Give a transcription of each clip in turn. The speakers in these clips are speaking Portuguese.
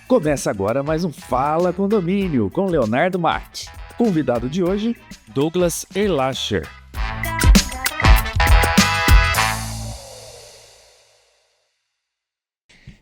Começa agora mais um Fala Condomínio com Leonardo Matti. Convidado de hoje, Douglas Erlacher.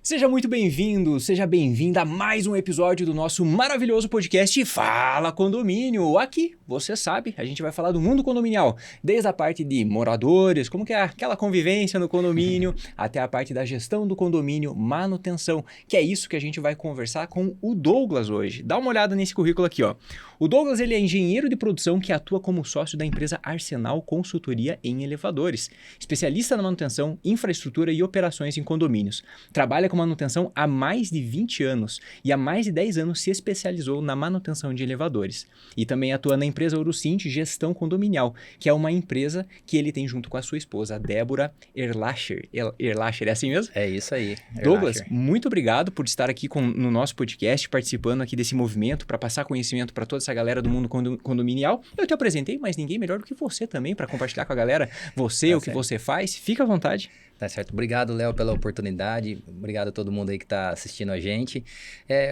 Seja muito bem-vindo, seja bem-vinda a mais um episódio do nosso maravilhoso podcast Fala Condomínio. Aqui, você sabe, a gente vai falar do mundo condominial, desde a parte de moradores, como que é aquela convivência no condomínio, até a parte da gestão do condomínio, manutenção, que é isso que a gente vai conversar com o Douglas hoje. Dá uma olhada nesse currículo aqui, ó. O Douglas, ele é engenheiro de produção que atua como sócio da empresa Arsenal Consultoria em Elevadores, especialista na manutenção, infraestrutura e operações em condomínios. Trabalha com manutenção há mais de 20 anos e há mais de 10 anos se especializou na manutenção de elevadores. E também atua na empresa Eurocint Gestão Condominial, que é uma empresa que ele tem junto com a sua esposa, Débora Erlacher. Erlacher, é assim mesmo? É isso aí. Douglas, muito obrigado por estar aqui no nosso podcast, participando aqui desse movimento para passar conhecimento para toda essa galera do mundo condominial. Eu te apresentei, mas ninguém melhor do que você também para compartilhar com a galera o que você faz. Fica à vontade. Tá certo. Obrigado, Léo, pela oportunidade. Obrigado a todo mundo aí que está assistindo a gente.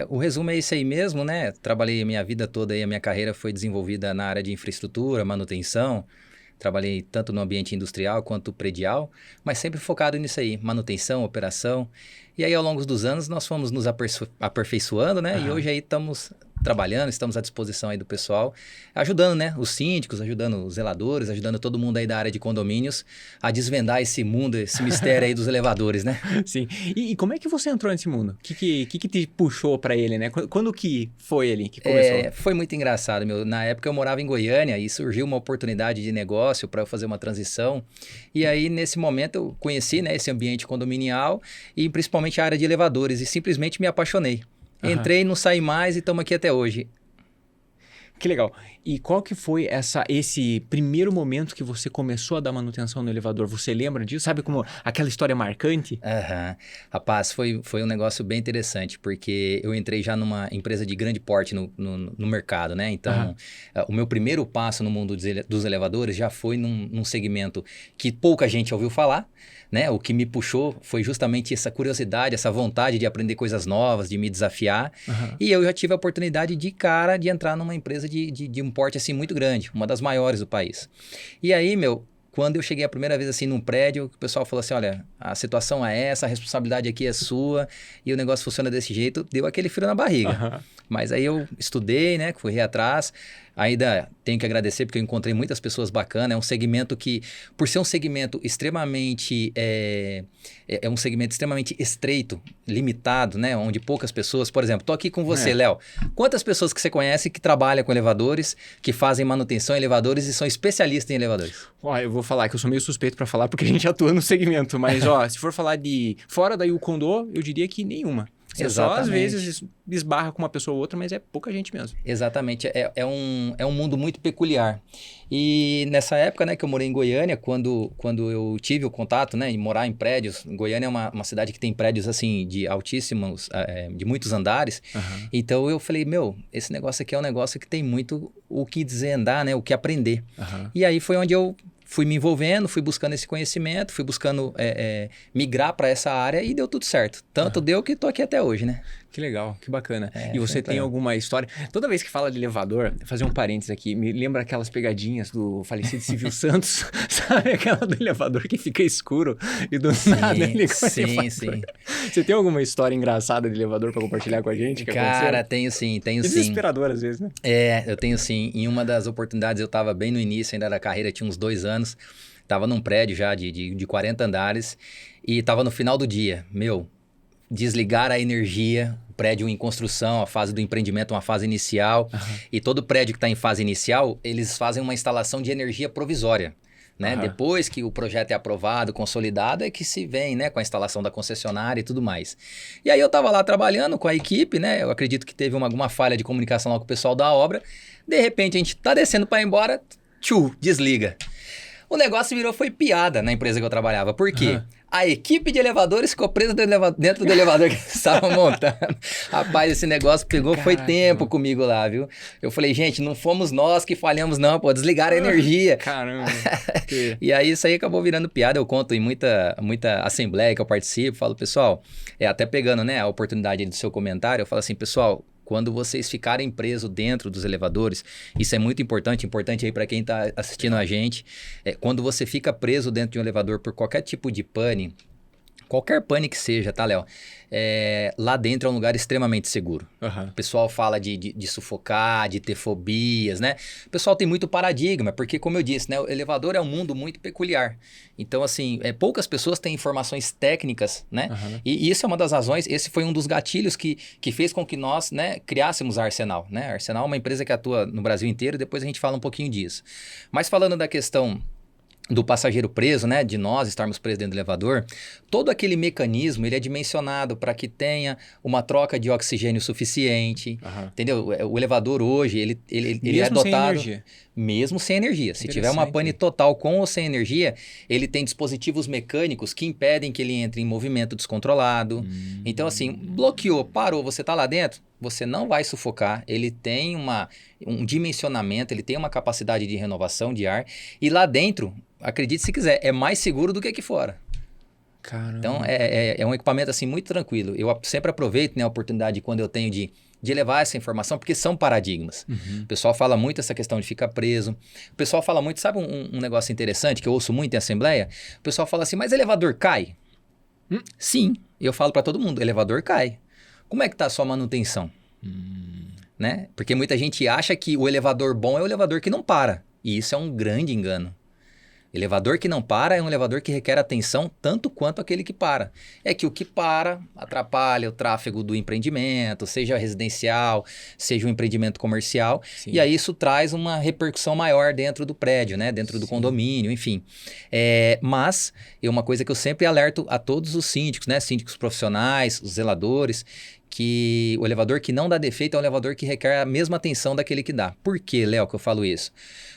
O resumo é isso aí mesmo, né? Trabalhei a minha vida toda aí, a minha carreira foi desenvolvida na área de infraestrutura, manutenção. Trabalhei tanto no ambiente industrial quanto predial, mas sempre focado nisso aí, manutenção, operação. E aí, ao longo dos anos, nós fomos nos aperfeiçoando, né? E hoje aí estamos trabalhando, estamos à disposição aí do pessoal, ajudando, né? Os síndicos, ajudando os zeladores, ajudando todo mundo aí da área de condomínios a desvendar esse mundo, esse mistério aí dos elevadores, né? Sim. E como é que você entrou nesse mundo? O que te puxou para ele, né? Quando que foi ele que começou? Foi muito engraçado, meu. Na época eu morava em Goiânia e surgiu uma oportunidade de negócio para eu fazer uma transição. E aí, nesse momento, eu conheci, né, esse ambiente condominial e principalmente a área de elevadores e simplesmente me apaixonei. Entrei, não saí mais e estamos aqui até hoje. Que legal. E qual que foi esse primeiro momento que você começou a dar manutenção no elevador? Você lembra disso? Sabe como aquela história marcante? Rapaz, foi um negócio bem interessante, porque eu entrei já numa empresa de grande porte no mercado, né? Então, o meu primeiro passo no mundo dos elevadores já foi num segmento que pouca gente ouviu falar, né? O que me puxou foi justamente essa curiosidade, essa vontade de aprender coisas novas, de me desafiar. E eu já tive a oportunidade de entrar numa empresa de um porte assim muito grande, uma das maiores do país. E aí, quando eu cheguei a primeira vez assim num prédio, o pessoal falou assim, olha, a situação é essa, a responsabilidade aqui é sua e o negócio funciona desse jeito, deu aquele frio na barriga. Mas aí eu estudei, né, corri atrás, ainda tenho que agradecer porque eu encontrei muitas pessoas bacanas, é um segmento que, por ser um segmento extremamente, é um segmento extremamente estreito, limitado, né, onde poucas pessoas, por exemplo, tô aqui com você, Léo, quantas pessoas que você conhece que trabalham com elevadores, que fazem manutenção em elevadores e são especialistas em elevadores? Eu vou falar que eu sou meio suspeito para falar porque a gente atua no segmento, mas se for falar de fora da Kondo, eu diria que nenhuma. Você só às vezes esbarra com uma pessoa ou outra, mas é pouca gente mesmo. Exatamente, é um mundo muito peculiar. E nessa época, né, que eu morei em Goiânia, quando eu tive o contato, né, em morar em prédios, Goiânia é uma cidade que tem prédios assim de altíssimos, de muitos andares. Então eu falei, esse negócio aqui é um negócio que tem muito o que desvendar, né, o que aprender. E aí foi onde eu fui me envolvendo, fui buscando esse conhecimento, fui buscando migrar para essa área e deu tudo certo. Tanto deu que estou aqui até hoje, né? Que legal, que bacana. E você tem alguma história? Toda vez que fala de elevador, vou fazer um parênteses aqui, me lembra aquelas pegadinhas do falecido Silvio Santos, sabe? Aquela do elevador que fica escuro e do nada ele liga o elevador. Sim. Você tem alguma história engraçada de elevador para compartilhar com a gente? Cara, tenho sim. Desesperador às vezes, né? Eu tenho sim. Em uma das oportunidades, eu estava bem no início ainda da carreira, tinha uns 2 anos, estava num prédio já de 40 andares e estava no final do dia. Desligar a energia, o prédio em construção, a fase do empreendimento, uma fase inicial. E todo prédio que está em fase inicial, eles fazem uma instalação de energia provisória. Né? Depois que o projeto é aprovado, consolidado, é que se vem, né, com a instalação da concessionária e tudo mais. E aí eu estava lá trabalhando com a equipe, né? Eu acredito que teve alguma falha de comunicação lá com o pessoal da obra. De repente a gente está descendo para ir embora, desliga. O negócio foi piada na empresa que eu trabalhava. Por quê? A equipe de elevadores ficou presa dentro do elevador que eles estavam montando. Rapaz, esse negócio pegou, foi tempo comigo lá, viu? Eu falei, gente, não fomos nós que falhamos não, pô, desligaram a energia. Caramba. E aí isso aí acabou virando piada, eu conto em muita assembleia que eu participo, falo, pessoal, até pegando, né, a oportunidade do seu comentário, eu falo assim, pessoal, quando vocês ficarem presos dentro dos elevadores, isso é muito importante aí para quem está assistindo a gente, quando você fica preso dentro de um elevador por qualquer tipo de pane, qualquer pane que seja, tá, Léo? Lá dentro é um lugar extremamente seguro. O pessoal fala de sufocar, de ter fobias, né? O pessoal tem muito paradigma, porque, como eu disse, né, o elevador é um mundo muito peculiar. Então, assim, poucas pessoas têm informações técnicas, né? E isso é uma das razões, esse foi um dos gatilhos que fez com que nós, né, criássemos a Arsenal, né? A Arsenal é uma empresa que atua no Brasil inteiro, depois a gente fala um pouquinho disso. Mas falando da questão do passageiro preso, né, de nós estarmos presos dentro do elevador, todo aquele mecanismo, ele é dimensionado para que tenha uma troca de oxigênio suficiente, entendeu? O elevador hoje, ele é dotado... Mesmo sem energia. Se tiver uma pane total com ou sem energia, ele tem dispositivos mecânicos que impedem que ele entre em movimento descontrolado. Então, assim, bloqueou, parou, você está lá dentro, você não vai sufocar. Ele tem um dimensionamento, ele tem uma capacidade de renovação de ar. E lá dentro, acredite se quiser, é mais seguro do que aqui fora. Caramba. Então, é um equipamento assim muito tranquilo. Eu sempre aproveito, né, a oportunidade quando eu tenho de levar essa informação, porque são paradigmas. O pessoal fala muito essa questão de ficar preso. O pessoal fala muito, sabe um negócio interessante que eu ouço muito em assembleia? O pessoal fala assim, mas elevador cai? Sim, eu falo para todo mundo, elevador cai. Como é que tá a sua manutenção? Né? Porque muita gente acha que o elevador bom é o elevador que não para. E isso é um grande engano. Elevador que não para é um elevador que requer atenção tanto quanto aquele que para. É que o que para atrapalha o tráfego do empreendimento, seja residencial, seja um empreendimento comercial. Sim. E aí isso traz uma repercussão maior dentro do prédio, né? Dentro do condomínio, enfim. Mas é uma coisa que eu sempre alerto a todos os síndicos, né? Síndicos profissionais, os zeladores, que o elevador que não dá defeito é um elevador que requer a mesma atenção daquele que dá. Por que, Léo, que eu falo isso?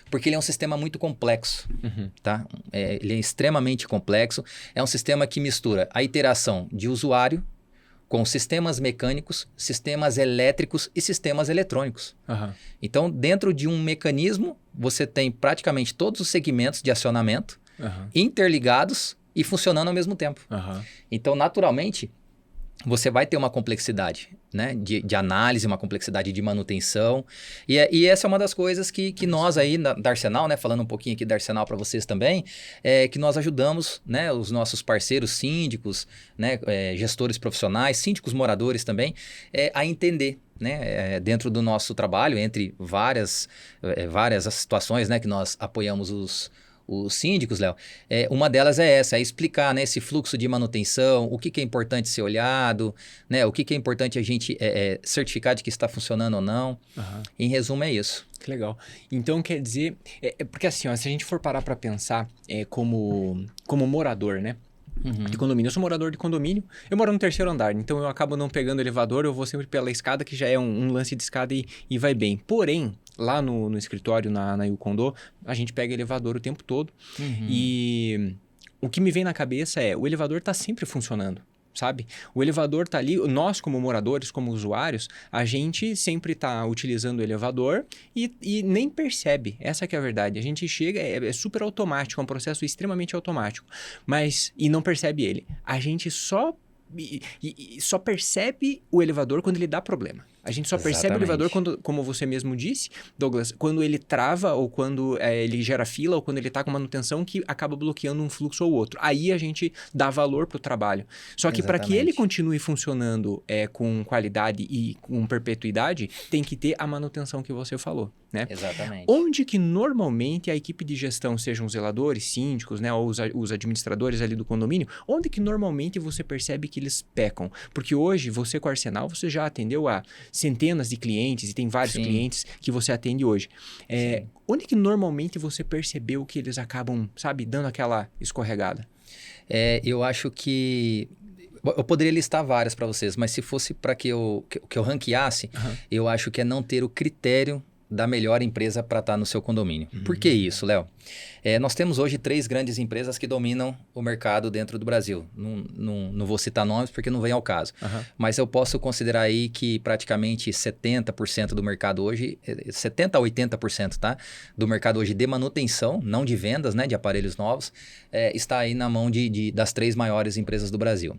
Porque ele é um sistema muito complexo, tá? Ele é extremamente complexo. É um sistema que mistura a interação de usuário com sistemas mecânicos, sistemas elétricos e sistemas eletrônicos. Então, dentro de um mecanismo, você tem praticamente todos os segmentos de acionamento interligados e funcionando ao mesmo tempo. Então, naturalmente, você vai ter uma complexidade, né, de análise, uma complexidade de manutenção. E essa é uma das coisas que nós aí da Arsenal, né, falando um pouquinho aqui da Arsenal para vocês também, que nós ajudamos, né, os nossos parceiros síndicos, né, gestores profissionais, síndicos moradores também, a entender, né, dentro do nosso trabalho, entre várias situações, né, que nós apoiamos os síndicos, Léo, uma delas é essa, explicar, né, esse fluxo de manutenção, o que é importante ser olhado, né, o que é importante a gente certificar de que está funcionando ou não. Em resumo, é isso. Que legal. Então, quer dizer, porque assim, ó, se a gente for parar para pensar como morador, né, de condomínio. Eu sou morador de condomínio, eu moro no 3º andar, então eu acabo não pegando elevador, eu vou sempre pela escada, que já é um lance de escada e vai bem. Porém, lá no escritório, na Yukondo, a gente pega elevador o tempo todo e o que me vem na cabeça é, o elevador está sempre funcionando. Sabe? O elevador tá ali, nós como moradores, como usuários, a gente sempre tá utilizando o elevador e nem percebe, essa que é a verdade. A gente chega, é super automático, é um processo extremamente automático, e não percebe ele. A gente só percebe o elevador quando ele dá problema. A gente só percebe o elevador quando, como você mesmo disse, Douglas, quando ele trava ou quando ele gera fila ou quando ele está com manutenção que acaba bloqueando um fluxo ou outro. Aí a gente dá valor para o trabalho. Só que para que ele continue funcionando com qualidade e com perpetuidade, tem que ter a manutenção que você falou, né? Exatamente. Onde que normalmente a equipe de gestão, sejam os zeladores, síndicos, né, ou os administradores ali do condomínio, onde que normalmente você percebe que eles pecam? Porque hoje, você com o Arsenal, você já atendeu a centenas de clientes e tem vários clientes que você atende hoje. Onde que normalmente você percebeu que eles acabam, sabe, dando aquela escorregada? Eu acho que... Eu poderia listar várias para vocês, mas se fosse para que eu ranqueasse, eu acho que é não ter o critério da melhor empresa para estar no seu condomínio. Por que isso, Léo? Nós temos hoje 3 grandes empresas que dominam o mercado dentro do Brasil. Não vou citar nomes porque não vem ao caso. Mas eu posso considerar aí que praticamente 70% do mercado hoje, 70% a 80%, tá? Do mercado hoje de manutenção, não de vendas, né, de aparelhos novos, está aí na mão das 3 maiores empresas do Brasil.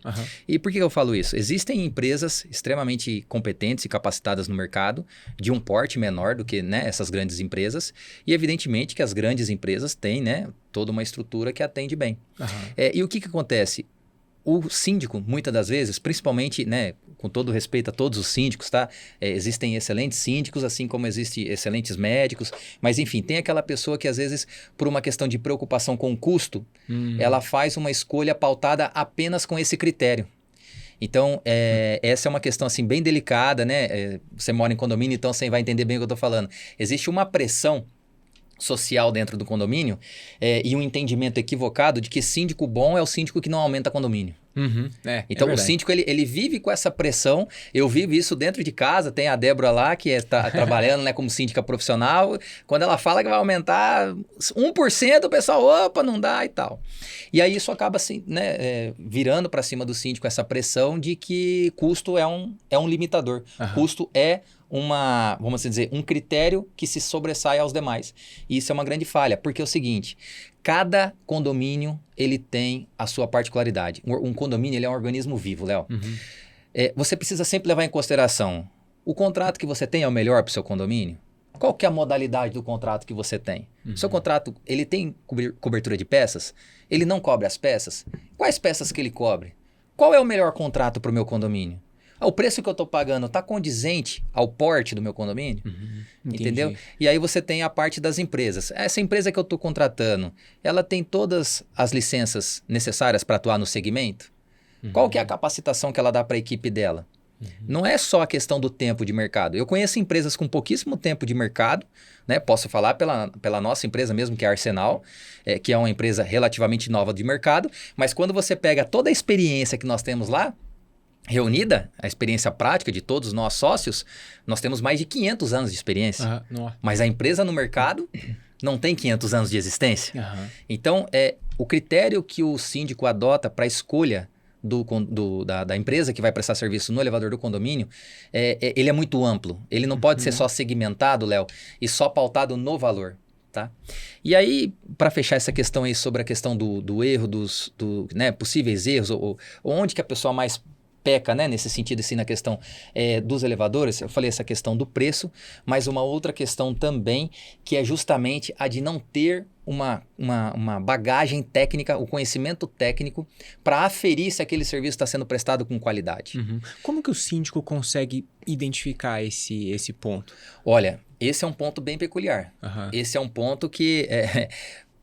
E por que eu falo isso? Existem empresas extremamente competentes e capacitadas no mercado, de um porte menor do que, né, essas grandes empresas, e evidentemente que as grandes empresas têm, né, toda uma estrutura que atende bem. E o que acontece? O síndico, muitas das vezes, principalmente, né, com todo respeito a todos os síndicos, tá? Existem excelentes síndicos, assim como existem excelentes médicos, mas enfim, tem aquela pessoa que às vezes, por uma questão de preocupação com o custo, ela faz uma escolha pautada apenas com esse critério. Então, essa é uma questão assim bem delicada, né? Você mora em condomínio, então você vai entender bem o que eu estou falando. Existe uma pressão social dentro do condomínio e um entendimento equivocado de que síndico bom é o síndico que não aumenta condomínio. Então, o síndico, ele vive com essa pressão. Eu vivo isso dentro de casa. Tem a Débora lá, que está trabalhando, né, como síndica profissional. Quando ela fala que vai aumentar 1%, o pessoal, opa, não dá e tal. E aí isso acaba assim, né, virando para cima do síndico essa pressão de que custo é um limitador. Custo é vamos dizer, um critério que se sobressai aos demais. E isso é uma grande falha, porque é o seguinte, cada condomínio, ele tem a sua particularidade. Um condomínio, ele é um organismo vivo, Léo. Você precisa sempre levar em consideração, o contrato que você tem é o melhor para o seu condomínio? Qual que é a modalidade do contrato que você tem? O seu contrato, ele tem cobertura de peças? Ele não cobre as peças? Quais peças que ele cobre? Qual é o melhor contrato para o meu condomínio? O preço que eu estou pagando está condizente ao porte do meu condomínio? Entendeu? E aí você tem a parte das empresas. Essa empresa que eu estou contratando, ela tem todas as licenças necessárias para atuar no segmento? Qual que é a capacitação que ela dá para a equipe dela? Não é só a questão do tempo de mercado. Eu conheço empresas com pouquíssimo tempo de mercado, né? Posso falar pela nossa empresa mesmo, que é a Arsenal, que é uma empresa relativamente nova de mercado, mas quando você pega toda a experiência que nós temos lá, reunida, a experiência prática de todos nós sócios, nós temos mais de 500 anos de experiência. Mas a empresa no mercado não tem 500 anos de existência. Então, o critério que o síndico adota para a escolha da empresa que vai prestar serviço no elevador do condomínio, ele é muito amplo. Ele não pode ser só segmentado, Léo, e só pautado no valor. Tá? E aí, para fechar essa questão aí sobre a questão do erro, né, possíveis erros, ou onde que a pessoa mais peca, né, nesse sentido, assim, na questão dos elevadores, eu falei essa questão do preço, mas uma outra questão também, que é justamente a de não ter uma bagagem técnica, o conhecimento técnico, para aferir se aquele serviço está sendo prestado com qualidade. Como que o síndico consegue identificar esse ponto? Olha, esse é um ponto bem peculiar. Esse é um ponto que...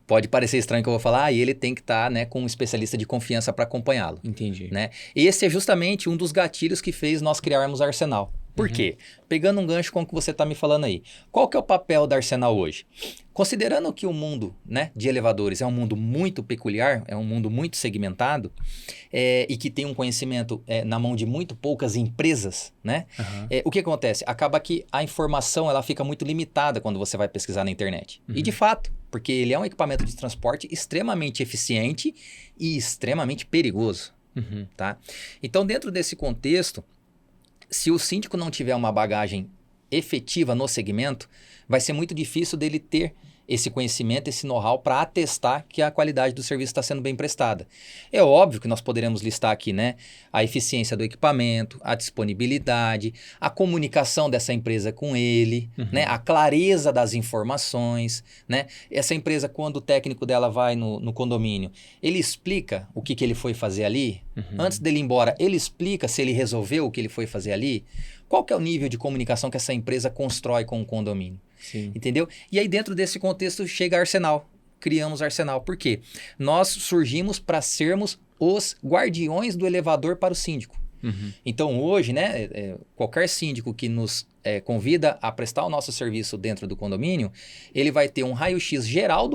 Pode parecer estranho que eu vou falar, e ele tem que estar, né, com um especialista de confiança para acompanhá-lo. Entendi. Né? Esse é justamente um dos gatilhos que fez nós criarmos a Arsenal. Por quê? Pegando um gancho com o que você está me falando aí. Qual que é o papel da Arsenal hoje? Considerando que o mundo, né, de elevadores é um mundo muito peculiar, é um mundo muito segmentado, e que tem um conhecimento na mão de muito poucas empresas, né? O que acontece? Acaba que a informação ela fica muito limitada quando você vai pesquisar na internet. E de fato, porque ele é um equipamento de transporte extremamente eficiente e extremamente perigoso. Tá? Então, dentro desse contexto, se o síndico não tiver uma bagagem efetiva no segmento, vai ser muito difícil dele ter esse conhecimento, esse know-how para atestar que a qualidade do serviço está sendo bem prestada. É óbvio que nós poderemos listar aqui, né, a eficiência do equipamento, a disponibilidade, a comunicação dessa empresa com ele, né, a clareza das informações, né? Essa empresa, quando o técnico dela vai no condomínio, ele explica o que ele foi fazer ali? Antes dele ir embora, ele explica se ele resolveu o que ele foi fazer ali? Qual que é o nível de comunicação que essa empresa constrói com o condomínio? Sim. Entendeu? E aí dentro desse contexto chega a Arsenal. Criamos a Arsenal. Por quê? Nós surgimos para sermos os guardiões do elevador para o síndico. Então hoje, né, qualquer síndico que nos convida a prestar o nosso serviço dentro do condomínio, ele vai ter um raio-x geral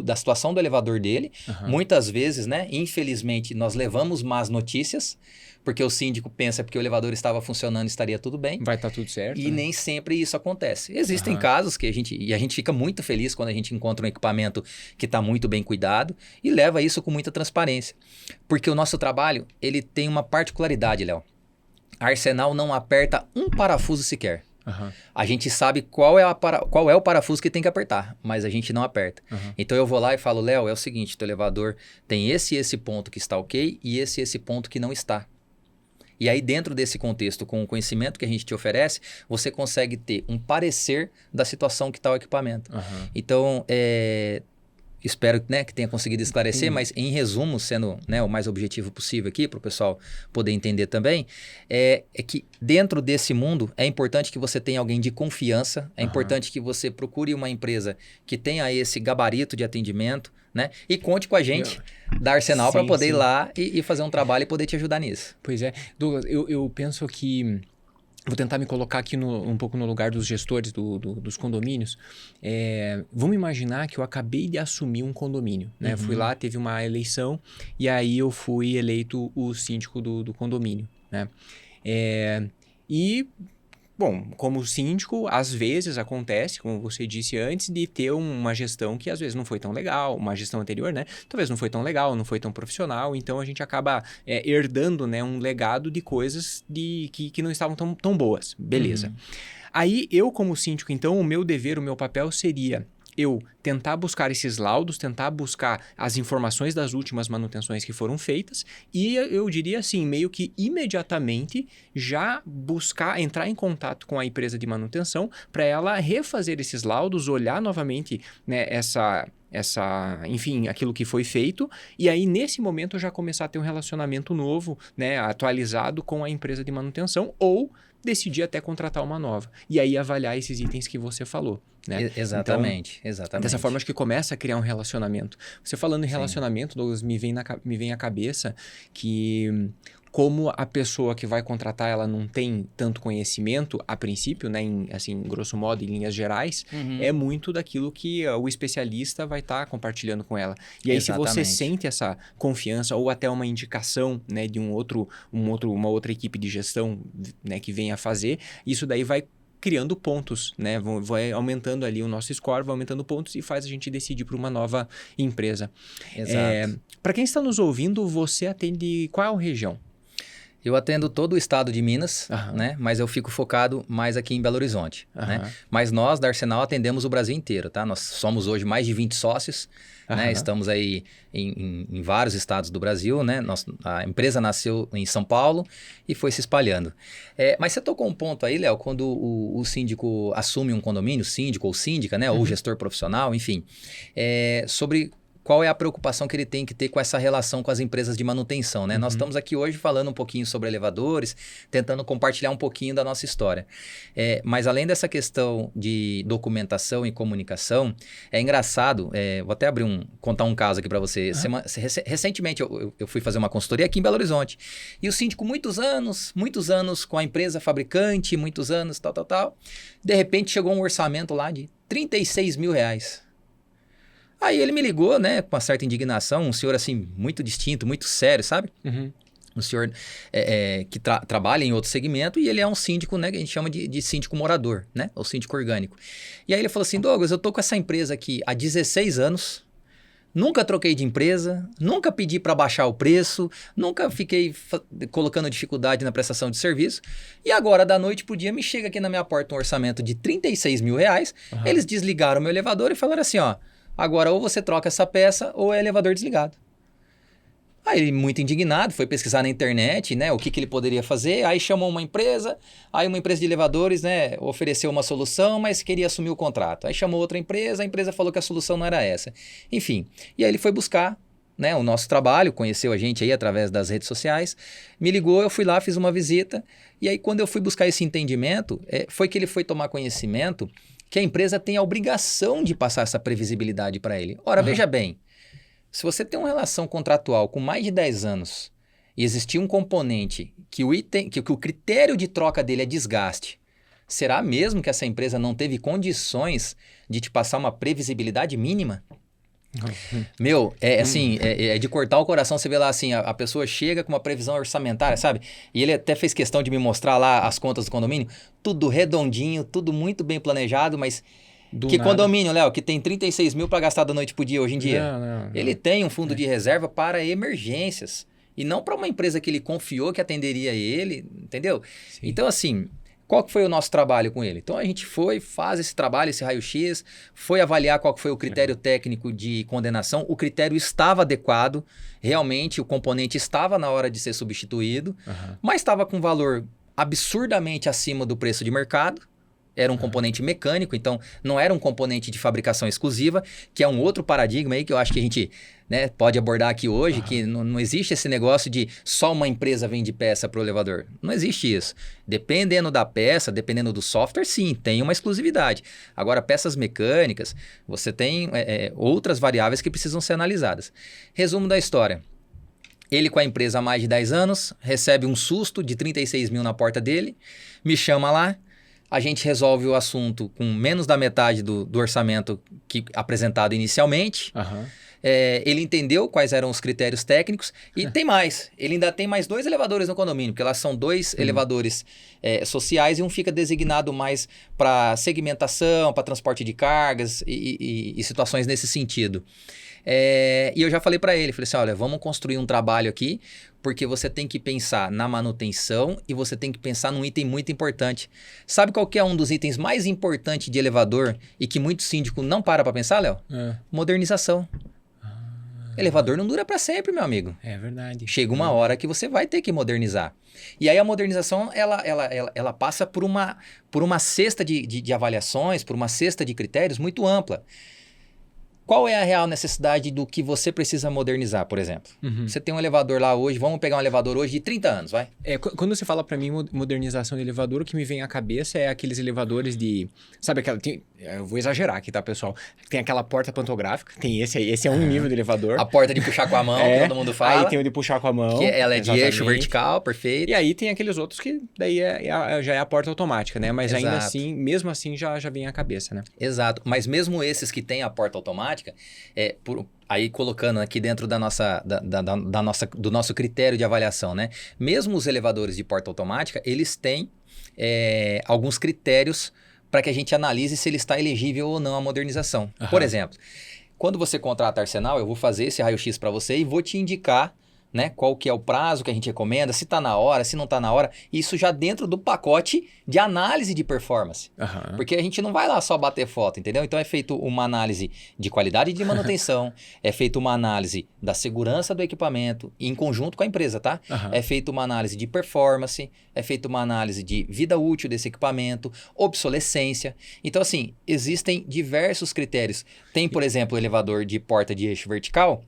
da situação do elevador dele. Muitas vezes, né, infelizmente, nós levamos más notícias, porque o síndico pensa que o elevador estava funcionando, estaria tudo bem. Vai estar tudo certo. E nem sempre isso acontece. Existem casos que a gente fica muito feliz quando a gente encontra um equipamento que está muito bem cuidado e leva isso com muita transparência. Porque o nosso trabalho, ele tem uma particularidade, Léo. A Arsenal não aperta um parafuso sequer. A gente sabe qual é o parafuso que tem que apertar, mas a gente não aperta. Então eu vou lá e falo, Léo, é o seguinte, teu elevador tem esse ponto que está ok e esse ponto que não está. E aí dentro desse contexto, com o conhecimento que a gente te oferece, você consegue ter um parecer da situação que está o equipamento. Então, espero, né, que tenha conseguido esclarecer, mas em resumo, sendo, né, o mais objetivo possível aqui, para o pessoal poder entender também, é que dentro desse mundo é importante que você tenha alguém de confiança, é importante que você procure uma empresa que tenha esse gabarito de atendimento, né, e conte com a gente da Arsenal para poder ir lá e fazer um trabalho e poder te ajudar nisso. Pois é. Douglas, eu penso que... Vou tentar me colocar aqui um pouco no lugar dos gestores dos condomínios. Vamos imaginar que eu acabei de assumir um condomínio, né? Fui lá, teve uma eleição e aí eu fui eleito o síndico do condomínio, né? Bom, como síndico, às vezes acontece, como você disse antes, de ter uma gestão que às vezes não foi tão legal, uma gestão anterior, né? Talvez não foi tão legal, não foi tão profissional, então a gente acaba herdando, né, um legado de coisas que não estavam tão boas. Beleza. Aí eu, como síndico, então, o meu dever, o meu papel seria eu tentar buscar esses laudos, tentar buscar as informações das últimas manutenções que foram feitas e eu diria assim, meio que imediatamente já entrar em contato com a empresa de manutenção para ela refazer esses laudos, olhar novamente, né, enfim, aquilo que foi feito e aí nesse momento eu já começar a ter um relacionamento novo, né, atualizado com a empresa de manutenção ou decidir até contratar uma nova e aí avaliar esses itens que você falou. Né? Exatamente. Dessa forma, acho que começa a criar um relacionamento. Você falando em relacionamento, Douglas, me vem à cabeça que como a pessoa que vai contratar, ela não tem tanto conhecimento, a princípio, né, assim, grosso modo, em linhas gerais, é muito daquilo que o especialista vai estar compartilhando com ela. E aí, se você sente essa confiança ou até uma indicação, né, de uma outra equipe de gestão, né, que venha fazer, isso daí vai criando pontos, né? Vai aumentando ali o nosso score, vai aumentando pontos e faz a gente decidir por uma nova empresa. Exato. Para quem está nos ouvindo, você atende qual região? Eu atendo todo o estado de Minas, né? Mas eu fico focado mais aqui em Belo Horizonte, né? Mas nós, da Arsenal, atendemos o Brasil inteiro, tá? Nós somos hoje mais de 20 sócios, né? Estamos aí em vários estados do Brasil, né? A empresa nasceu em São Paulo e foi se espalhando. Mas você tocou um ponto aí, Léo, quando o síndico assume um condomínio, síndico ou síndica, né? Ou gestor profissional, enfim, sobre qual é a preocupação que ele tem que ter com essa relação com as empresas de manutenção, né? Nós estamos aqui hoje falando um pouquinho sobre elevadores, tentando compartilhar um pouquinho da nossa história. Mas além dessa questão de documentação e comunicação, é engraçado, vou até contar um caso aqui para você. Recentemente eu fui fazer uma consultoria aqui em Belo Horizonte. E o síndico, muitos anos com a empresa fabricante, muitos anos, tal. De repente chegou um orçamento lá de R$36 mil. Aí ele me ligou, né, com uma certa indignação, um senhor assim, muito distinto, muito sério, sabe? Um senhor que trabalha em outro segmento e ele é um síndico, né, que a gente chama de síndico morador, né, ou síndico orgânico. E aí ele falou assim, Douglas, eu tô com essa empresa aqui há 16 anos, nunca troquei de empresa, nunca pedi para baixar o preço, nunca fiquei colocando dificuldade na prestação de serviço. E agora, da noite pro dia, me chega aqui na minha porta um orçamento de R$36 mil. Eles desligaram o meu elevador e falaram assim, ó, agora ou você troca essa peça ou é elevador desligado. Aí ele, muito indignado, foi pesquisar na internet, né, o que ele poderia fazer. Aí chamou uma empresa de elevadores, né, ofereceu uma solução, mas queria assumir o contrato. Aí chamou outra empresa, a empresa falou que a solução não era essa. Enfim, e aí ele foi buscar, né, o nosso trabalho, conheceu a gente aí através das redes sociais, me ligou, eu fui lá, fiz uma visita, e aí quando eu fui buscar esse entendimento, foi que ele foi tomar conhecimento que a empresa tem a obrigação de passar essa previsibilidade para ele. Ora, veja bem, se você tem uma relação contratual com mais de 10 anos e existir um componente que o critério de troca dele é desgaste, será mesmo que essa empresa não teve condições de te passar uma previsibilidade mínima? Meu, é de cortar o coração. Você vê lá assim, a pessoa chega com uma previsão orçamentária, sabe? E ele até fez questão de me mostrar lá as contas do condomínio, tudo redondinho, tudo muito bem planejado, mas que nada. Condomínio, Léo, que tem 36 mil para gastar da noite pro dia hoje em dia? Não. Ele tem um fundo de reserva para emergências e não para uma empresa que ele confiou que atenderia ele, entendeu? Sim. Então, assim... Qual que foi o nosso trabalho com ele? Então, a gente faz esse trabalho, esse raio-x, foi avaliar qual que foi o critério técnico de condenação. O critério estava adequado, realmente o componente estava na hora de ser substituído, mas estava com valor absurdamente acima do preço de mercado. Era um componente mecânico, então não era um componente de fabricação exclusiva, que é um outro paradigma aí que eu acho que a gente pode abordar aqui hoje, que não existe esse negócio de só uma empresa vende peça para o elevador. Não existe isso. Dependendo da peça, dependendo do software, sim, tem uma exclusividade. Agora, peças mecânicas, você tem outras variáveis que precisam ser analisadas. Resumo da história. Ele com a empresa há mais de 10 anos, recebe um susto de 36 mil na porta dele, me chama lá, a gente resolve o assunto com menos da metade do orçamento apresentado inicialmente. Ele entendeu quais eram os critérios técnicos e tem mais. Ele ainda tem mais 2 elevadores no condomínio, porque lá são 2 elevadores sociais e um fica designado mais para segmentação, para transporte de cargas e situações nesse sentido. E eu já falei para ele, falei assim, olha, vamos construir um trabalho aqui, porque você tem que pensar na manutenção e você tem que pensar num item muito importante. Sabe qual que é um dos itens mais importantes de elevador e que muito síndico não para pensar, Léo? Modernização. Elevador não dura para sempre, meu amigo. É verdade. Chega uma hora que você vai ter que modernizar. E aí a modernização, ela passa por uma cesta de avaliações, por uma cesta de critérios muito ampla. Qual é a real necessidade do que você precisa modernizar, por exemplo? Você tem um elevador lá hoje, vamos pegar um elevador hoje de 30 anos, vai? Quando você fala para mim modernização de elevador, o que me vem à cabeça é aqueles elevadores de... Sabe aquela... eu vou exagerar aqui, tá, pessoal? Tem aquela porta pantográfica, tem esse é um nível de elevador. A porta de puxar com a mão, que todo mundo fala. Aí tem o de puxar com a mão. Que ela é de eixo vertical, perfeito. E aí tem aqueles outros que daí já é a porta automática, né? Mas ainda assim, mesmo assim, já vem à cabeça, né? Exato. Mas mesmo esses que têm a porta automática, aí colocando aqui dentro do nosso critério de avaliação, né? Mesmo os elevadores de porta automática, eles têm alguns critérios para que a gente analise se ele está elegível ou não à modernização. Por exemplo, quando você contrata Arsenal, eu vou fazer esse raio-x para você e vou te indicar, né, qual que é o prazo que a gente recomenda, se está na hora, se não está na hora. Isso já dentro do pacote de análise de performance. Porque a gente não vai lá só bater foto, entendeu? Então é feito uma análise de qualidade de manutenção, é feita uma análise da segurança do equipamento, em conjunto com a empresa, tá? É feita uma análise de performance, é feita uma análise de vida útil desse equipamento, obsolescência. Então, assim, existem diversos critérios. Tem, por exemplo, o elevador de porta de eixo vertical,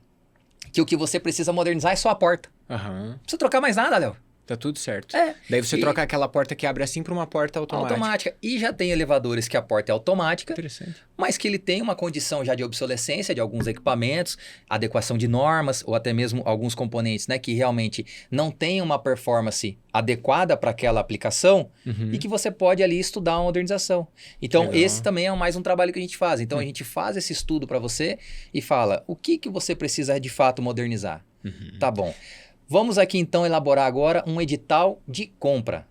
que o que você precisa modernizar é só a porta. Não precisa trocar mais nada, Léo. Tá tudo certo. Daí você troca aquela porta que abre assim para uma porta automática. E já tem elevadores que a porta é automática. Interessante. Mas que ele tem uma condição já de obsolescência de alguns equipamentos, adequação de normas, ou até mesmo alguns componentes, né, que realmente não tem uma performance adequada para aquela aplicação e que você pode ali estudar uma modernização. Então, esse também é mais um trabalho que a gente faz. Então, a gente faz esse estudo para você e fala o que você precisa de fato modernizar. Tá bom. Vamos aqui então elaborar agora um edital de compra.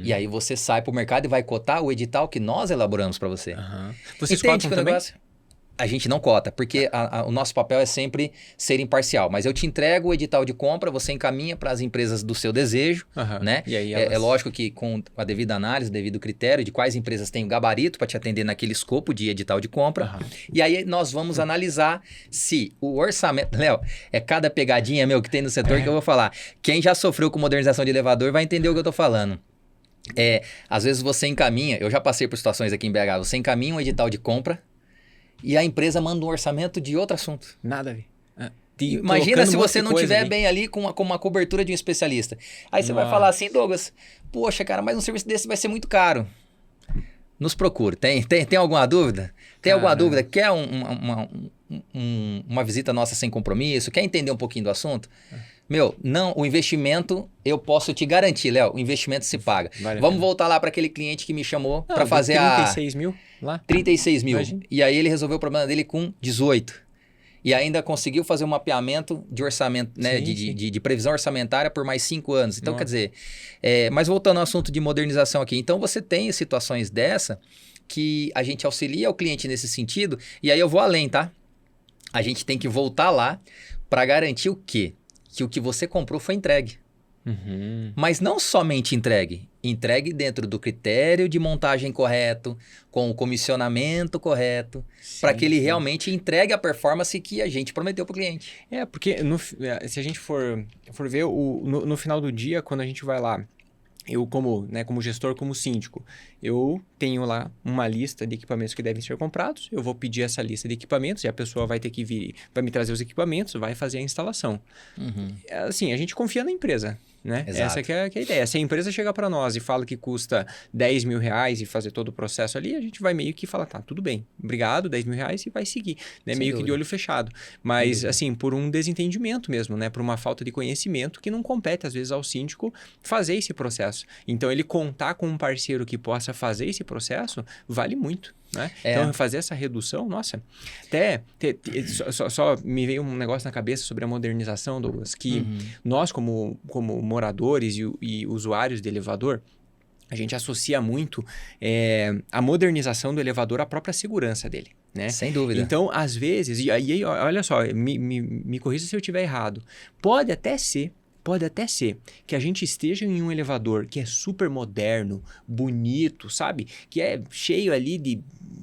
E aí você sai para o mercado e vai cotar o edital que nós elaboramos para você. Vocês Entende cotam também? A gente não cota, porque o nosso papel é sempre ser imparcial. Mas eu te entrego o edital de compra, você encaminha para as empresas do seu desejo, né? E aí É lógico que com a devida análise, devido critério de quais empresas têm o gabarito para te atender naquele escopo de edital de compra. E aí nós vamos analisar se o orçamento... Léo, é cada pegadinha, que tem no setor que eu vou falar. Quem já sofreu com modernização de elevador vai entender o que eu tô falando. Às vezes você encaminha... Eu já passei por situações aqui em BH. Você encaminha um edital de compra e a empresa manda um orçamento de outro assunto. Nada a ver. Imagina se você não estiver bem ali com uma cobertura de um especialista. Aí você vai falar assim, Douglas, poxa, cara, mas um serviço desse vai ser muito caro. Nos procure. Tem alguma dúvida? Tem alguma dúvida? Quer uma visita nossa sem compromisso? Quer entender um pouquinho do assunto? Não, o investimento, eu posso te garantir, Léo, o investimento se paga. Vamos voltar lá para aquele cliente que me chamou para fazer 36 mil lá? 36 mil. Imagina. E aí ele resolveu o problema dele com 18. E ainda conseguiu fazer um mapeamento de orçamento, né? De previsão orçamentária por mais 5 anos. Então, quer dizer... mas voltando ao assunto de modernização aqui. Então, você tem situações dessa que a gente auxilia o cliente nesse sentido. E aí eu vou além, tá? A gente tem que voltar lá para garantir o quê? Que o que você comprou foi entregue. Mas não somente entregue dentro do critério de montagem correto, com o comissionamento correto, para que ele realmente entregue a performance que a gente prometeu para o cliente. Porque se a gente for ver no final do dia, quando a gente vai lá, eu como gestor, como síndico, eu tenho lá uma lista de equipamentos que devem ser comprados, eu vou pedir essa lista de equipamentos e a pessoa vai ter que vir, vai me trazer os equipamentos, vai fazer a instalação. Assim, a gente confia na empresa, né? Exato. Essa que é a ideia. Se a empresa chegar para nós e fala que custa 10 mil reais e fazer todo o processo ali, a gente vai meio que falar, tá, tudo bem, obrigado, 10 mil reais e vai seguir, né? Meio que de olho fechado. Mas, assim, por um desentendimento mesmo, né? Por uma falta de conhecimento que não compete, às vezes, ao síndico fazer esse processo. Então, ele contar com um parceiro que possa fazer esse processo vale muito, né? Então, fazer essa redução, nossa, até só me veio um negócio na cabeça sobre a modernização, Douglas, que nós, como moradores e usuários de elevador, a gente associa muito a modernização do elevador à própria segurança dele, né? Sem dúvida. Então, às vezes, e aí, olha só, me corrija se eu estiver errado, pode até ser que a gente esteja em um elevador que é super moderno, bonito, sabe? Que é cheio ali de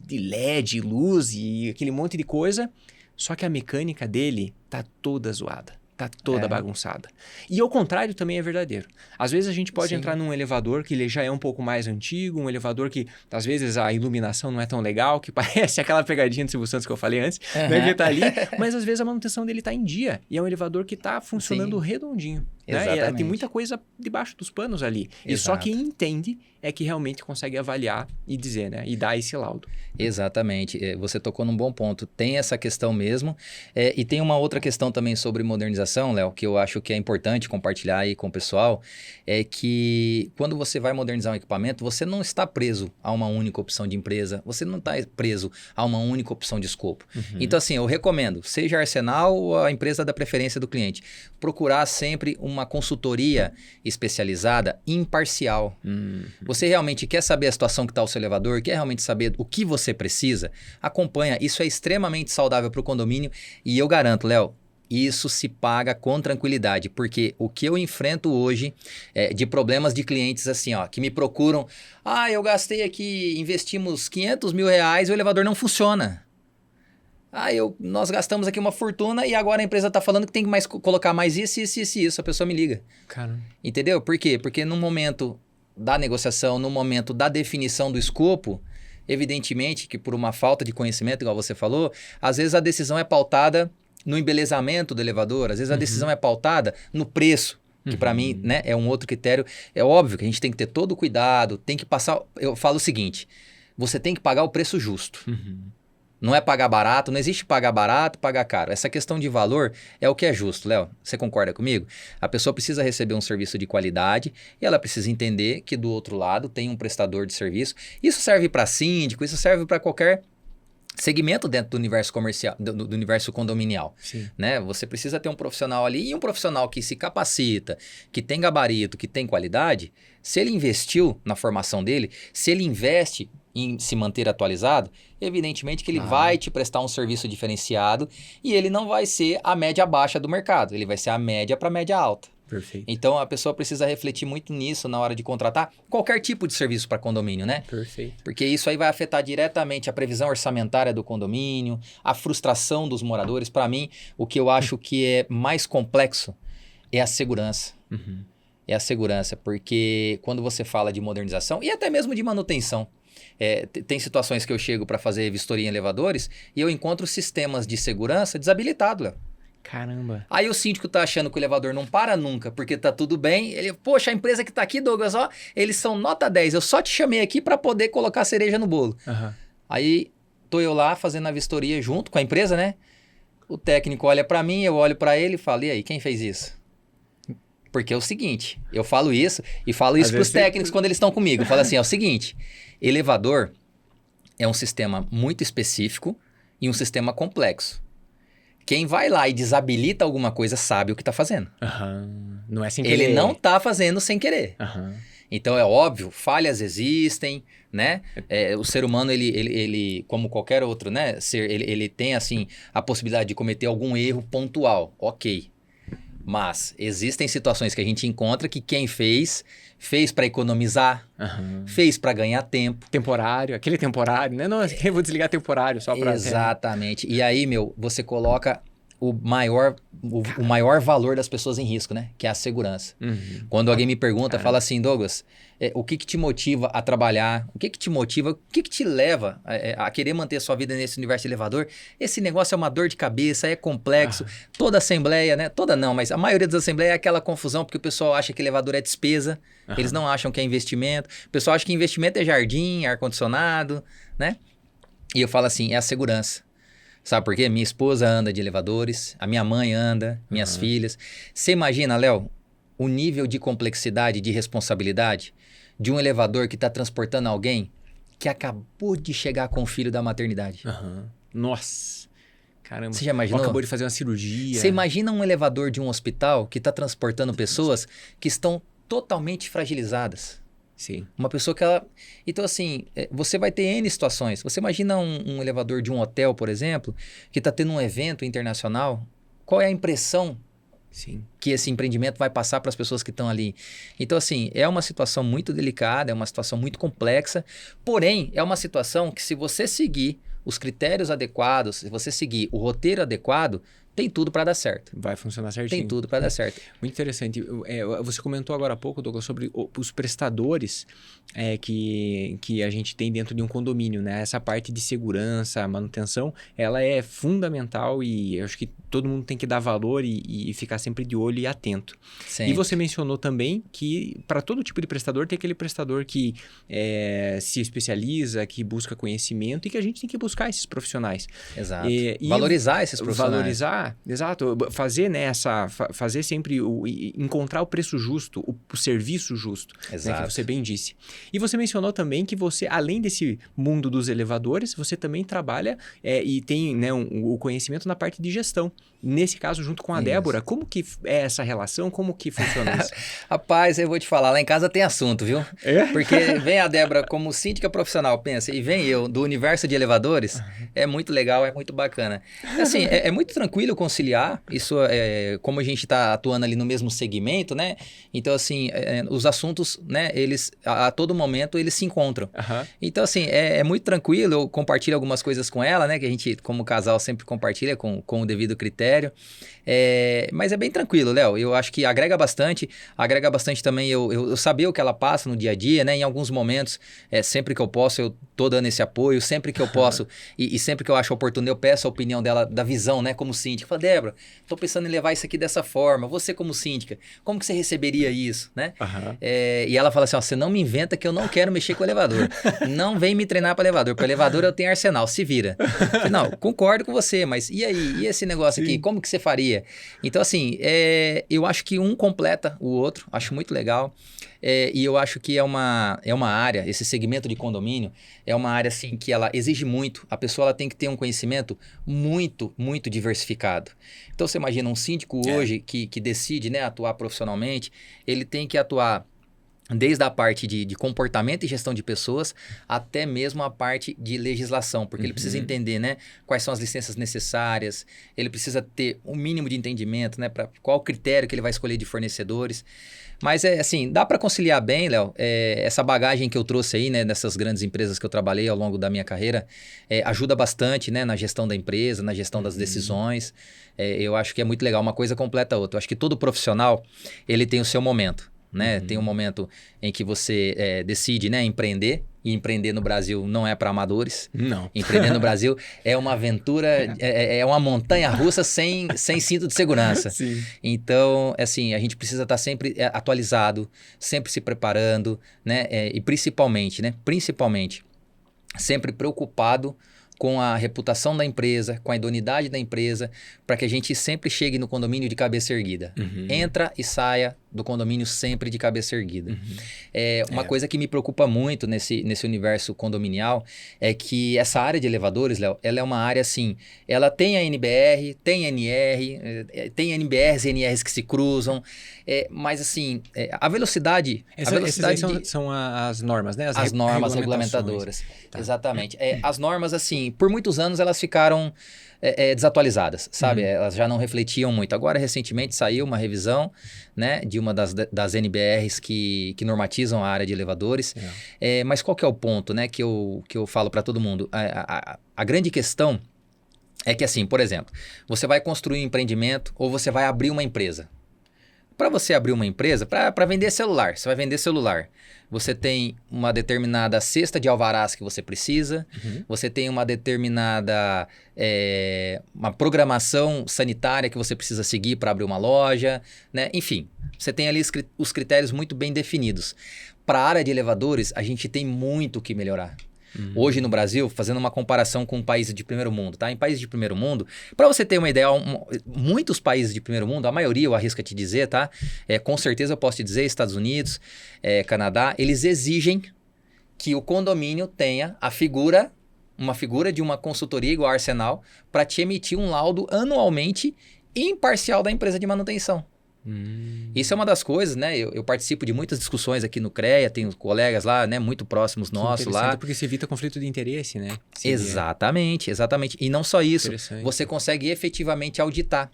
LED, luz e aquele monte de coisa, só que a mecânica dele tá toda zoada. Tá toda bagunçada. E ao contrário também é verdadeiro. Às vezes a gente pode entrar num elevador que ele já é um pouco mais antigo, um elevador que às vezes a iluminação não é tão legal, que parece aquela pegadinha do Silvio Santos que eu falei antes, né, que tá ali, mas às vezes a manutenção dele tá em dia e é um elevador que tá funcionando redondinho. Né? Tem muita coisa debaixo dos panos ali. E só quem entende é que realmente consegue avaliar e dizer, né? E dar esse laudo. Exatamente. Você tocou num bom ponto. Tem essa questão mesmo. E tem uma outra questão também sobre modernização, Léo, que eu acho que é importante compartilhar aí com o pessoal, é que quando você vai modernizar um equipamento, você não está preso a uma única opção de empresa, você não está preso a uma única opção de escopo. Então, assim, eu recomendo, seja a Arsenal ou a empresa da preferência do cliente, procurar sempre uma consultoria especializada imparcial. Você realmente quer saber a situação que está o seu elevador, quer realmente saber o que você precisa? Acompanha. Isso é extremamente saudável para o condomínio e eu garanto, Léo, isso se paga com tranquilidade, porque o que eu enfrento hoje de problemas de clientes assim, ó, que me procuram, eu gastei aqui, investimos 500 mil reais e o elevador não funciona. Nós gastamos aqui uma fortuna e agora a empresa está falando que tem que colocar mais isso, a pessoa me liga. Caramba. Entendeu? Por quê? Porque no momento da negociação, no momento da definição do escopo, evidentemente que por uma falta de conhecimento, igual você falou, às vezes a decisão é pautada no embelezamento do elevador, às vezes a decisão é pautada no preço, que para mim, né, é um outro critério. É óbvio que a gente tem que ter todo o cuidado, tem que passar... Eu falo o seguinte, você tem que pagar o preço justo. Não é pagar barato, não existe pagar barato, pagar caro. Essa questão de valor é o que é justo, Léo. Você concorda comigo? A pessoa precisa receber um serviço de qualidade e ela precisa entender que do outro lado tem um prestador de serviço. Isso serve para síndico, isso serve para qualquer segmento dentro do universo comercial, do universo condominial. Né? Você precisa ter um profissional ali e um profissional que se capacita, que tem gabarito, que tem qualidade. Se ele investiu na formação dele, se ele investe em se manter atualizado, evidentemente que ele vai te prestar um serviço diferenciado e ele não vai ser a média baixa do mercado, ele vai ser a média para média alta. Perfeito. Então a pessoa precisa refletir muito nisso na hora de contratar qualquer tipo de serviço para condomínio, né? Perfeito. Porque isso aí vai afetar diretamente a previsão orçamentária do condomínio, a frustração dos moradores. Para mim, o que eu acho que é mais complexo é a segurança. É a segurança, porque quando você fala de modernização e até mesmo de manutenção, tem situações que eu chego para fazer vistoria em elevadores e eu encontro sistemas de segurança desabilitados, Léo. Caramba. Aí o síndico tá achando que o elevador não para nunca, porque tá tudo bem. Ele, poxa, a empresa que tá aqui, Douglas, ó, eles são nota 10. Eu só te chamei aqui para poder colocar a cereja no bolo. Aí tô eu lá fazendo a vistoria junto com a empresa, né? O técnico olha para mim, eu olho para ele e falo, e aí, quem fez isso? Porque é o seguinte, eu falo isso e falo isso Às para os vezes técnicos quando eles estão comigo. Eu falo assim, é o seguinte, elevador é um sistema muito específico e um sistema complexo. Quem vai lá e desabilita alguma coisa sabe o que está fazendo. Não é sem querer. Ele não está fazendo sem querer. Aham. Então, é óbvio, falhas existem, né? O ser humano, ele como qualquer outro, né? Ele tem, assim, a possibilidade de cometer algum erro pontual. Ok. Mas existem situações que a gente encontra que quem fez para economizar, fez para ganhar tempo. Temporário, aquele temporário, né? Não, eu vou desligar temporário só para... Exatamente. E aí, você coloca o maior valor das pessoas em risco, né? Que é a segurança. Quando alguém me pergunta, fala assim, Douglas, o que te motiva a trabalhar? O que te motiva? O que te leva a querer manter a sua vida nesse universo de elevador? Esse negócio é uma dor de cabeça, é complexo. Toda assembleia, né? Toda não, mas a maioria das assembleias é aquela confusão, porque o pessoal acha que elevador é despesa, eles não acham que é investimento. O pessoal acha que investimento é jardim, ar-condicionado, né? E eu falo assim, é a segurança. Sabe por quê? Minha esposa anda de elevadores, a minha mãe anda, minhas filhas. Você imagina, Léo, o nível de complexidade, de responsabilidade de um elevador que está transportando alguém que acabou de chegar com o filho da maternidade. Nossa, caramba. Você já imaginou? Acabou de fazer uma cirurgia. Você imagina um elevador de um hospital que está transportando pessoas que estão totalmente fragilizadas. Sim. Uma pessoa que ela... Então, assim, você vai ter N situações. Você imagina um elevador de um hotel, por exemplo, que está tendo um evento internacional. Qual é a impressão que esse empreendimento vai passar para as pessoas que estão ali? Então, assim, é uma situação muito delicada, é uma situação muito complexa. Porém, é uma situação que, se você seguir os critérios adequados, se você seguir o roteiro adequado, tem tudo para dar certo. Vai funcionar certinho. Tem tudo para dar certo. Muito interessante. Você comentou agora há pouco, Douglas, sobre os prestadores que a gente tem dentro de um condomínio, né? Essa parte de segurança, manutenção, ela é fundamental e eu acho que todo mundo tem que dar valor e ficar sempre de olho e atento. Sempre. E você mencionou também que para todo tipo de prestador tem aquele prestador que se especializa, que busca conhecimento e que a gente tem que buscar esses profissionais. Exato. Valorizar esses profissionais. Valorizar, exato. Fazer fazer sempre encontrar o preço justo, o serviço justo, né, que você bem disse. E você mencionou também que você, além desse mundo dos elevadores, você também trabalha e tem, né, o conhecimento na parte de gestão. Nesse caso, junto com a Débora, como que é essa relação? Como que funciona isso? Rapaz, eu vou te falar, lá em casa tem assunto, viu? Porque vem a Débora como síndica profissional, pensa, e vem eu do universo de elevadores, é muito legal, é muito bacana. Assim, é muito tranquilo conciliar, isso como a gente está atuando ali no mesmo segmento, né? Então, assim, os assuntos, né, eles, a todo momento, eles se encontram. Então, assim, é muito tranquilo, eu compartilho algumas coisas com ela, né, que a gente, como casal, sempre compartilha com o devido critério. Mas é bem tranquilo, Léo. Eu acho que agrega bastante também eu saber o que ela passa no dia a dia, né? Em alguns momentos, sempre que eu posso, eu tô dando esse apoio, sempre que eu posso e sempre que eu acho oportuno, eu peço a opinião dela, da visão, né? Como síndica. Fala, Débora, tô pensando em levar isso aqui dessa forma. Você como síndica, como que você receberia isso, né? E ela fala assim, ó, você não me inventa que eu não quero mexer com o elevador. Não vem me treinar para elevador. Para elevador eu tenho arsenal, se vira. Não, concordo com você, mas e aí? E esse negócio aqui? Como que você faria? Então, assim, eu acho que um completa o outro, acho muito legal. E eu acho que é uma área, esse segmento de condomínio, é uma área assim, que ela exige muito. A pessoa ela tem que ter um conhecimento muito, muito diversificado. Então, você imagina um síndico hoje que decide, né, atuar profissionalmente, ele tem que atuar desde a parte de comportamento e gestão de pessoas até mesmo a parte de legislação, porque ele precisa entender, né, quais são as licenças necessárias, ele precisa ter um mínimo de entendimento, né, para qual critério que ele vai escolher de fornecedores. Mas assim, dá para conciliar bem, Léo, essa bagagem que eu trouxe aí, né, dessas grandes empresas que eu trabalhei ao longo da minha carreira, ajuda bastante, né, na gestão da empresa, na gestão das decisões. Eu acho que é muito legal, uma coisa completa a outra. Eu acho que todo profissional, ele tem o seu momento. Né? Tem um momento em que você decide, né, empreender, e empreender no Brasil não é para amadores. Não. Empreender no Brasil é uma aventura, é uma montanha-russa sem cinto de segurança. Sim. Então, assim, a gente precisa estar sempre atualizado, sempre se preparando, né? E principalmente, sempre preocupado com a reputação da empresa, com a idoneidade da empresa, para que a gente sempre chegue no condomínio de cabeça erguida. Entra e saia do condomínio sempre de cabeça erguida. Uma coisa que me preocupa muito nesse universo condominial é que essa área de elevadores, Léo, ela é uma área assim, ela tem a NBR, tem NR, tem NBRs e NRs que se cruzam, mas assim, a velocidade... Esses aí são as normas, né? As normas regulamentadoras. Tá. Exatamente. As normas, assim, por muitos anos elas ficaram desatualizadas, sabe? Elas já não refletiam muito. Agora, recentemente, saiu uma revisão, né, de uma das NBRs que normatizam a área de elevadores. Mas qual que é o ponto, né, que eu falo para todo mundo? A grande questão é que, assim, por exemplo, você vai construir um empreendimento ou você vai abrir uma empresa. Para você abrir uma empresa, para vender celular, você vai vender celular. Você tem uma determinada cesta de alvarás que você precisa, você tem uma determinada uma programação sanitária que você precisa seguir para abrir uma loja, né? Enfim, você tem ali os critérios muito bem definidos. Para a área de elevadores, a gente tem muito o que melhorar. Hoje no Brasil, fazendo uma comparação com países de primeiro mundo, tá? Em países de primeiro mundo, para você ter uma ideia, muitos países de primeiro mundo, a maioria eu arrisco a te dizer, tá? Com certeza eu posso te dizer, Estados Unidos, Canadá, eles exigem que o condomínio tenha uma figura de uma consultoria igual a Arsenal para te emitir um laudo anualmente imparcial da empresa de manutenção. Isso é uma das coisas, né? Eu participo de muitas discussões aqui no CREA, tenho colegas lá, né, muito próximos nossos lá. Porque se evita conflito de interesse, né? Exatamente. E não só isso, você consegue efetivamente auditar.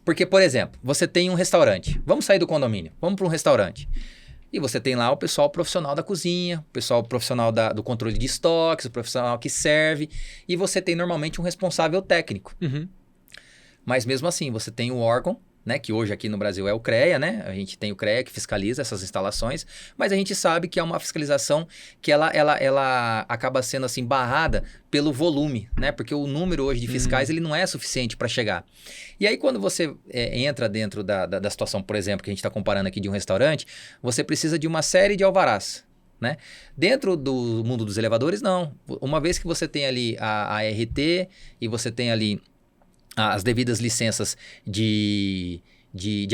Porque, por exemplo, você tem um restaurante. Vamos sair do condomínio, vamos para um restaurante. E você tem lá o pessoal profissional da cozinha, o pessoal profissional do controle de estoques, o profissional que serve. E você tem normalmente um responsável técnico. Mas mesmo assim, você tem o órgão, né, que hoje aqui no Brasil é o CREA, né? A gente tem o CREA que fiscaliza essas instalações, mas a gente sabe que é uma fiscalização que ela acaba sendo assim barrada pelo volume, né? Porque o número hoje de fiscais ele não é suficiente para chegar. E aí quando você entra dentro da situação, por exemplo, que a gente está comparando aqui de um restaurante, você precisa de uma série de alvarás. Né? Dentro do mundo dos elevadores, não. Uma vez que você tem ali a RT e você tem ali as devidas licenças de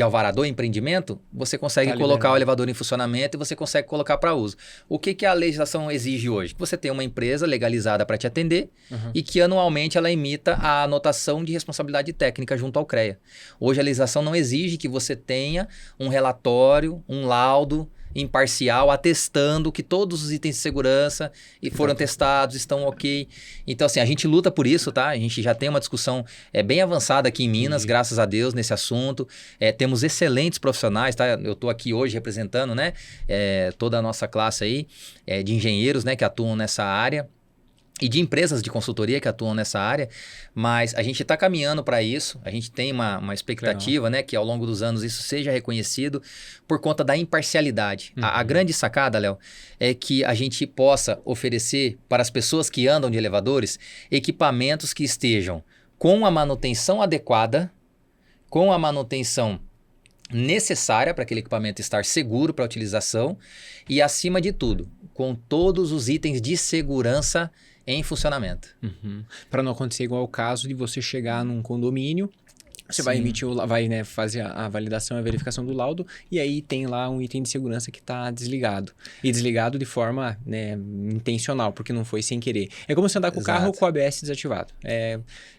alvará do empreendimento, você consegue colocar o elevador em funcionamento e você consegue colocar para uso. O que a legislação exige hoje? Que você tenha uma empresa legalizada para te atender e que anualmente ela emita a anotação de responsabilidade técnica junto ao CREA. Hoje a legislação não exige que você tenha um relatório, um laudo imparcial, atestando que todos os itens de segurança foram testados, estão ok. Então, assim, a gente luta por isso, tá? A gente já tem uma discussão bem avançada aqui em Minas, graças a Deus, nesse assunto. Temos excelentes profissionais, tá? Eu estou aqui hoje representando, né? Toda a nossa classe aí, de engenheiros, né? Que atuam nessa área. E de empresas de consultoria que atuam nessa área, mas a gente está caminhando para isso, a gente tem uma expectativa, né, que ao longo dos anos isso seja reconhecido por conta da imparcialidade. A grande sacada, Léo, é que a gente possa oferecer para as pessoas que andam de elevadores equipamentos que estejam com a manutenção adequada, com a manutenção necessária para aquele equipamento estar seguro para a utilização e, acima de tudo, com todos os itens de segurança em funcionamento. Para não acontecer igual o caso de você chegar num condomínio, você vai emitir vai fazer a validação e a verificação do laudo e aí tem lá um item de segurança que está desligado. E desligado de forma, né, intencional, porque não foi sem querer. É como você andar com o carro com o ABS desativado.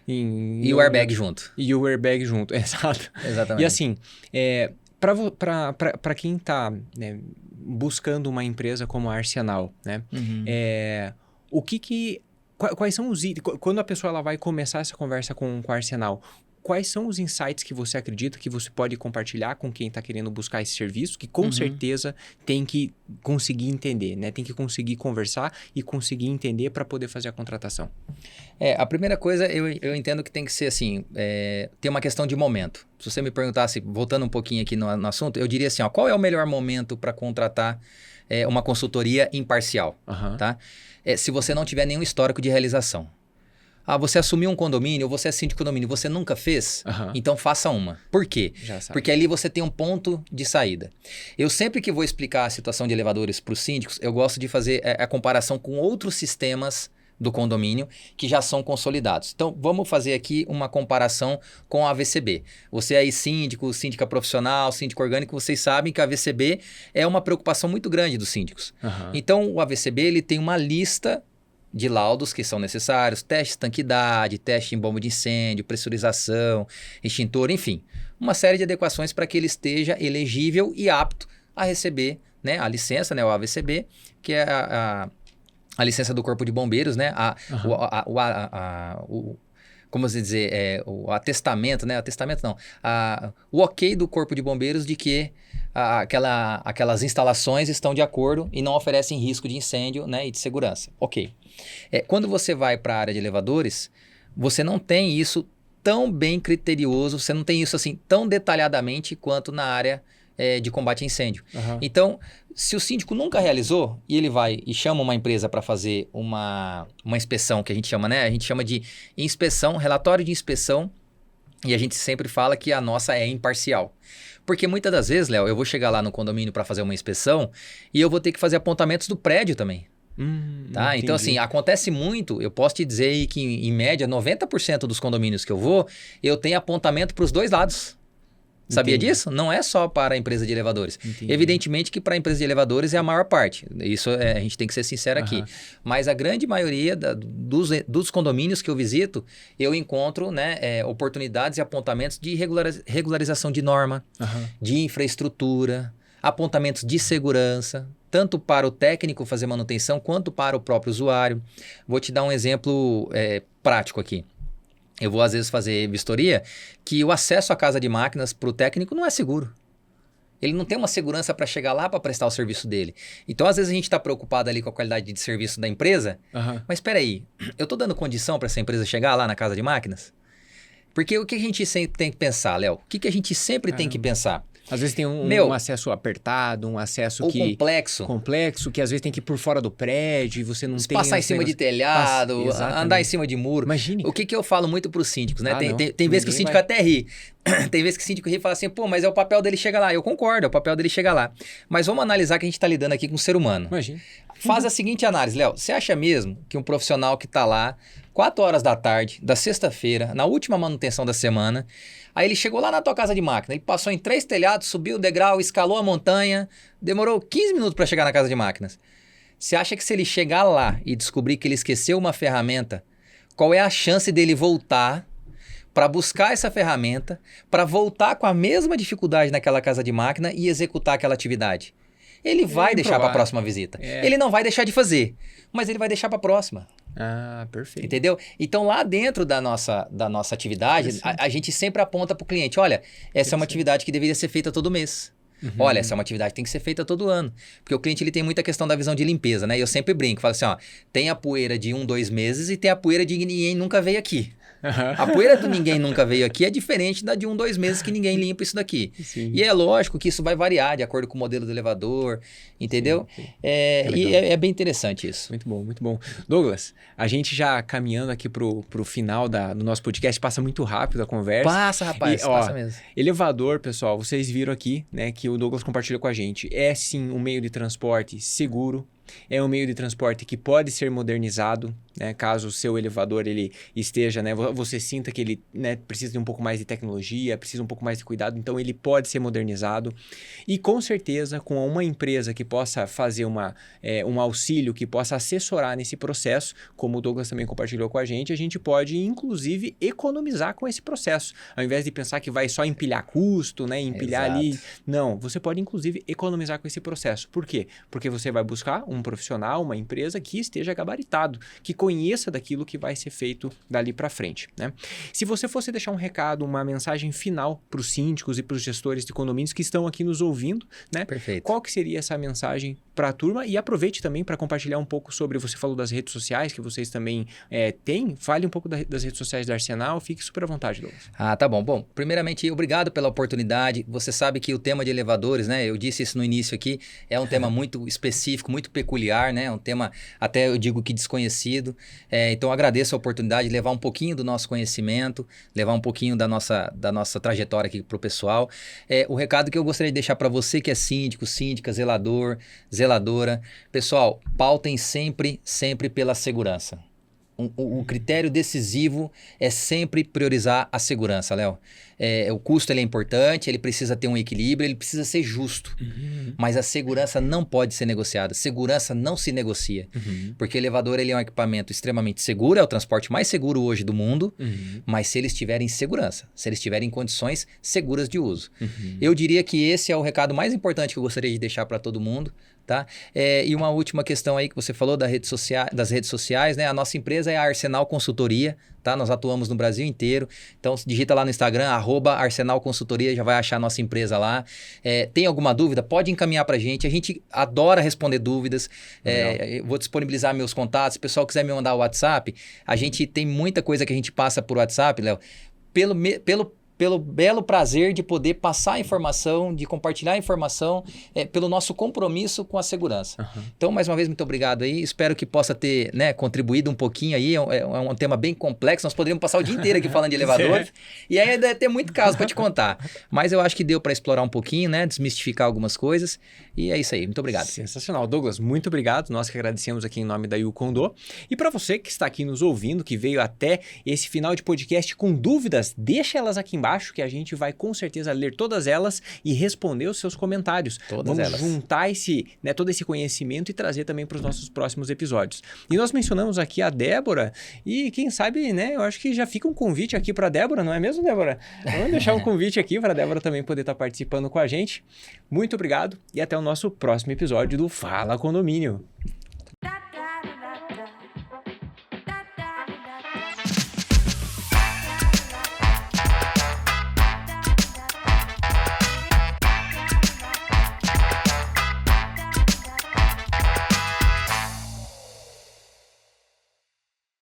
E o airbag junto. E o airbag junto, exato. Exatamente. E assim, para quem está, né, buscando uma empresa como a Arsenal, né? Quais são os itens... Quando a pessoa ela vai começar essa conversa com a Arsenal, quais são os insights que você acredita que você pode compartilhar com quem está querendo buscar esse serviço, que com certeza tem que conseguir entender, né? Tem que conseguir conversar e conseguir entender para poder fazer a contratação? A primeira coisa, eu entendo que tem que ser assim, tem uma questão de momento. Se você me perguntasse, voltando um pouquinho aqui no assunto, eu diria assim, qual é o melhor momento para contratar uma consultoria imparcial, tá? Se você não tiver nenhum histórico de realização. Você assumiu um condomínio, ou você é síndico de condomínio, você nunca fez? Então faça uma. Por quê? Porque ali você tem um ponto de saída. Eu sempre que vou explicar a situação de elevadores para os síndicos, eu gosto de fazer a comparação com outros sistemas do condomínio que já são consolidados. Então, vamos fazer aqui uma comparação com a AVCB. Você aí, síndico, síndica profissional, síndico orgânico, vocês sabem que a AVCB é uma preocupação muito grande dos síndicos. Então, o AVCB ele tem uma lista de laudos que são necessários, teste de tanquidade, teste em bomba de incêndio, pressurização, extintor, enfim. Uma série de adequações para que ele esteja elegível e apto a receber, né, a licença, né, o AVCB, que é a licença do Corpo de Bombeiros, né? Como você dizer, o atestamento, né? Atestamento não. O ok do Corpo de Bombeiros de que aquelas instalações estão de acordo e não oferecem risco de incêndio, né? E de segurança. Ok. Quando você vai para a área de elevadores, você não tem isso tão bem criterioso, você não tem isso assim tão detalhadamente quanto na área de combate a incêndio. Então, se o síndico nunca realizou e ele vai e chama uma empresa para fazer uma inspeção, que a gente chama, né? A gente chama de inspeção, relatório de inspeção, e a gente sempre fala que a nossa é imparcial. Porque muitas das vezes, Léo, eu vou chegar lá no condomínio para fazer uma inspeção e eu vou ter que fazer apontamentos do prédio também. Tá? Então, assim, acontece muito, eu posso te dizer aí que em média 90% dos condomínios que eu vou, eu tenho apontamento para os dois lados. Sabia disso? Não é só para a empresa de elevadores. Evidentemente que para a empresa de elevadores é a maior parte. Isso a gente tem que ser sincero aqui. Mas a grande maioria dos condomínios que eu visito, eu encontro, né, oportunidades e apontamentos de regularização de norma, de infraestrutura, apontamentos de segurança, tanto para o técnico fazer manutenção, quanto para o próprio usuário. Vou te dar um exemplo prático aqui. Eu vou, às vezes, fazer vistoria que o acesso à casa de máquinas para o técnico não é seguro. Ele não tem uma segurança para chegar lá para prestar o serviço dele. Então, às vezes, a gente está preocupado ali com a qualidade de serviço da empresa, mas espera aí, eu estou dando condição para essa empresa chegar lá na casa de máquinas? Porque o que a gente sempre tem que pensar, Léo? O que a gente sempre tem que pensar? Às vezes tem um acesso apertado, um acesso complexo, que às vezes tem que ir por fora do prédio e você não tem... Passar em cima de telhado, andar em cima de muro. Imagine. O que eu falo muito para os síndicos, né? Tem vezes que o síndico até ri. Tem vezes que o síndico ri e fala assim, pô, mas é o papel dele chegar lá. Eu concordo, é o papel dele chegar lá. Mas vamos analisar que a gente está lidando aqui com um ser humano. Imagina. Faz a seguinte análise, Léo. Você acha mesmo que um profissional que está lá 4 horas da tarde, da sexta-feira, na última manutenção da semana, aí ele chegou lá na tua casa de máquina, ele passou em 3 telhados, subiu o degrau, escalou a montanha, demorou 15 minutos para chegar na casa de máquinas. Você acha que se ele chegar lá e descobrir que ele esqueceu uma ferramenta, qual é a chance dele voltar para buscar essa ferramenta, para voltar com a mesma dificuldade naquela casa de máquina e executar aquela atividade? Ele vai deixar para a próxima visita. Ele não vai deixar de fazer, mas ele vai deixar para a próxima. Ah, perfeito. Entendeu? Então, lá dentro da nossa atividade, a gente sempre aponta para o cliente, olha, essa é uma atividade que deveria ser feita todo mês. Olha, essa é uma atividade que tem que ser feita todo ano. Porque o cliente ele tem muita questão da visão de limpeza, né? E eu sempre brinco, falo assim, ó, tem a poeira de 1, 2 meses e tem a poeira de ninguém nunca veio aqui. A poeira do ninguém nunca veio aqui é diferente da de 1, 2 meses que ninguém limpa isso daqui. Sim. E é lógico que isso vai variar de acordo com o modelo do elevador, entendeu? Sim. E é bem interessante isso. Muito bom, muito bom. Douglas, a gente já caminhando aqui pro final do nosso podcast, passa muito rápido a conversa. Passa, rapaz, passa mesmo. Elevador, pessoal, vocês viram aqui, né, que o Douglas compartilhou com a gente. É sim um meio de transporte seguro. É um meio de transporte que pode ser modernizado, né? Caso o seu elevador ele esteja, né? Você sinta que ele, né, precisa de um pouco mais de tecnologia, precisa um pouco mais de cuidado, então ele pode ser modernizado. E com certeza, com uma empresa que possa fazer um auxílio, que possa assessorar nesse processo, como o Douglas também compartilhou com a gente pode inclusive economizar com esse processo. Ao invés de pensar que vai só empilhar custo, né? Empilhar ali. Não, você pode inclusive economizar com esse processo. Por quê? Porque você vai buscar um profissional, uma empresa que esteja gabaritado, que conheça daquilo que vai ser feito dali para frente, né? Se você fosse deixar um recado, uma mensagem final para os síndicos e para os gestores de condomínios que estão aqui nos ouvindo, né? Perfeito. Qual que seria essa mensagem para a turma? E aproveite também para compartilhar um pouco sobre, você falou das redes sociais que vocês também têm, fale um pouco das redes sociais da Arsenal, fique super à vontade, Douglas. Tá bom. Bom, primeiramente, obrigado pela oportunidade. Você sabe que o tema de elevadores, né? Eu disse isso no início aqui, é um tema muito específico, muito peculiar, né? Um tema, até eu digo que desconhecido. Então, agradeço a oportunidade de levar um pouquinho do nosso conhecimento, levar um pouquinho da nossa trajetória aqui para o pessoal. O recado que eu gostaria de deixar para você que é síndico, síndica, zelador, zeladora. Pessoal, pautem sempre pela segurança. o critério decisivo é sempre priorizar a segurança, Léo. O custo ele é importante, ele precisa ter um equilíbrio, ele precisa ser justo. Mas a segurança não pode ser negociada. Segurança não se negocia. Porque o elevador ele é um equipamento extremamente seguro, é o transporte mais seguro hoje do mundo, mas se eles tiverem segurança, se eles tiverem condições seguras de uso. Eu diria que esse é o recado mais importante que eu gostaria de deixar para todo mundo. Tá? E uma última questão aí que você falou das redes sociais, né? A nossa empresa é a Arsenal Consultoria, tá? Nós atuamos no Brasil inteiro, então digita lá no Instagram, @Arsenal Consultoria, já vai achar a nossa empresa lá. Tem alguma dúvida? Pode encaminhar pra gente, a gente adora responder dúvidas, eu vou disponibilizar meus contatos, se o pessoal quiser me mandar o WhatsApp, a gente tem muita coisa que a gente passa por WhatsApp, Léo, pelo belo prazer de poder passar a informação, de compartilhar a informação, pelo nosso compromisso com a segurança. Então, mais uma vez, muito obrigado aí. Espero que possa ter, né, contribuído um pouquinho aí. É um tema bem complexo. Nós poderíamos passar o dia inteiro aqui falando de elevadores. E aí deve ter muito caso para te contar. Mas eu acho que deu para explorar um pouquinho, né, desmistificar algumas coisas. E é isso aí. Muito obrigado. Sensacional. Douglas, muito obrigado. Nós que agradecemos aqui em nome da Yukondo. E para você que está aqui nos ouvindo, que veio até esse final de podcast com dúvidas, deixa elas aqui embaixo, que a gente vai com certeza ler todas elas e responder os seus comentários. Vamos juntar todo esse conhecimento e trazer também para os nossos próximos episódios. E nós mencionamos aqui a Débora e quem sabe, né, eu acho que já fica um convite aqui para a Débora, não é mesmo, Débora? Vamos deixar um convite aqui para a Débora também poder estar participando com a gente. Muito obrigado e até o nosso próximo episódio do Fala Condomínio.